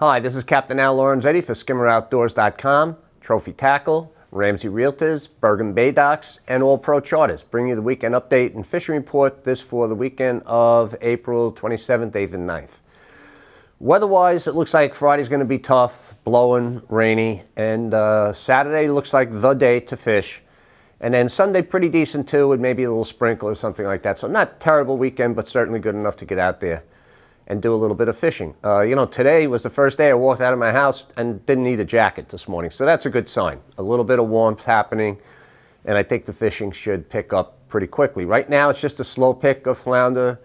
Hi, this is Captain Al Lorenzetti for skimmeroutdoors.com, Trophy Tackle, Ramsey Realtors, Bergen Bay Docks, and All Pro Charters. Bring you the weekend update and fishing report, this for the weekend of April 27th, 8th, and 9th. Weather-wise, it looks like Friday's going to be tough, blowing, rainy, and Saturday looks like the day to fish. And then Sunday pretty decent too, with maybe a little sprinkle or something like that. So not terrible weekend, but certainly good enough to get out there and do a little bit of fishing. You know, today was the first day I walked out of my house and didn't need a jacket this morning. So that's a good sign. A little bit of warmth happening, and I think the fishing should pick up pretty quickly. Right now, it's just a slow pick of flounder,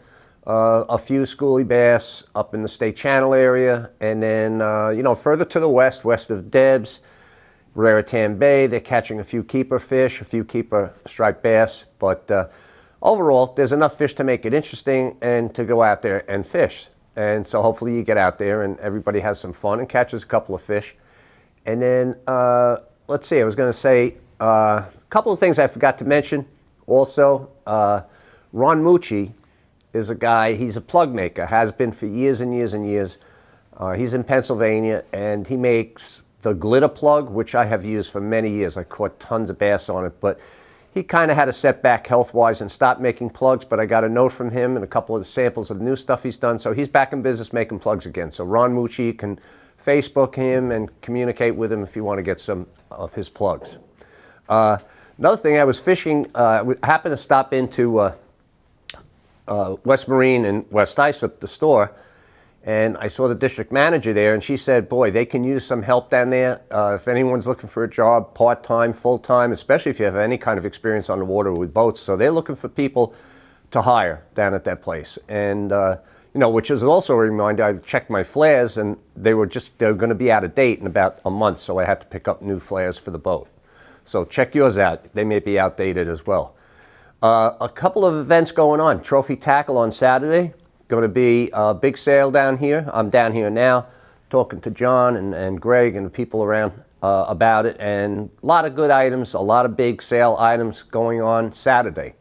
a few schoolie bass up in the State Channel area, and then, you know, further to the west of Debs, Raritan Bay, they're catching a few keeper fish, a few keeper striped bass, but overall, there's enough fish to make it interesting and to go out there and fish. And so hopefully you get out there and everybody has some fun and catches a couple of fish. And then, let's see, I was going to say a couple of things I forgot to mention. Also, Ron Mucci is a guy, he's a plug maker, has been for years and years and years. He's in Pennsylvania, and he makes the glitter plug, which I have used for many years. I caught tons of bass on it, but he kind of had a setback health-wise and stopped making plugs, but I got a note from him and a couple of samples of new stuff he's done, so he's back in business making plugs again. So Ron Mucci, you can Facebook him and communicate with him if you want to get some of his plugs. Another thing, I was fishing, I happened to stop into West Marine and West Islip, the store, and I saw the district manager there, and she said, boy, they can use some help down there. If anyone's looking for a job, part-time, full-time, especially if you have any kind of experience on the water with boats. So they're looking for people to hire down at that place. And, you know, which is also a reminder, I checked my flares, and they're going to be out of date in about a month, so I had to pick up new flares for the boat. So check yours out. They may be outdated as well. A couple of events going on. Trophy Tackle on Saturday. Going to be a big sale down here. I'm down here now talking to John and Greg and the people around about it, and a lot of good items, a lot of big sale items going on Saturday.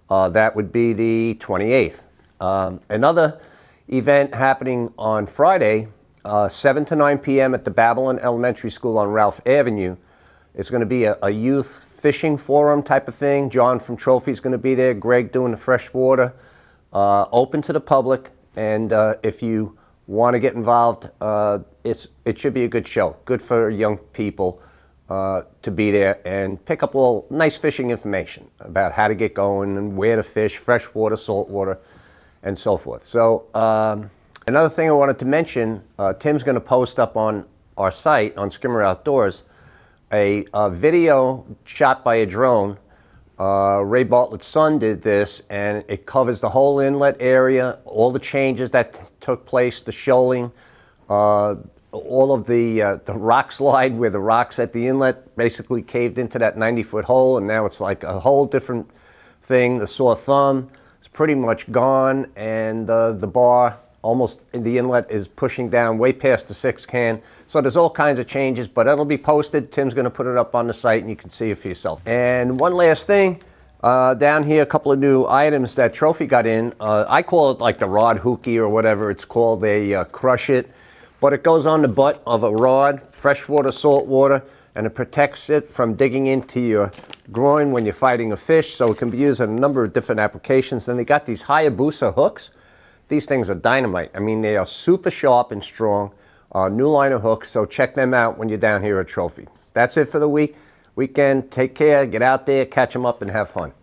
That would be the 28th. Another event happening on Friday, 7 to 9 p.m. at the Babylon Elementary School on Ralph Avenue. It's going to be a youth fishing forum type of thing. John from Trophy is going to be there, Greg doing the freshwater. Open to the public, and if you want to get involved, it should be a good show. Good for young people to be there and pick up all nice fishing information about how to get going and where to fish, freshwater, saltwater, and so forth. So another thing I wanted to mention, Tim's going to post up on our site, on Skimmer Outdoors, a video shot by a drone. Ray Bartlett's son did this, and it covers the whole inlet area, all the changes that took place, the shoaling, all of the rock slide where the rocks at the inlet basically caved into that 90-foot hole, and now it's like a whole different thing. The sore thumb is pretty much gone, and the bar almost in the inlet is pushing down way past the 6 can. So there's all kinds of changes, but it'll be posted. Tim's going to put it up on the site, and you can see it for yourself. And one last thing, down here, a couple of new items that Trophy got in. I call it like the rod hookie or whatever it's called. They crush it, but it goes on the butt of a rod, freshwater, saltwater, and it protects it from digging into your groin when you're fighting a fish. So it can be used in a number of different applications. Then they got these Hayabusa hooks. These things are dynamite. I mean, they are super sharp and strong. New line of hooks, so check them out when you're down here at Trophy. That's it for the weekend. Take care, get out there, catch them up, and have fun.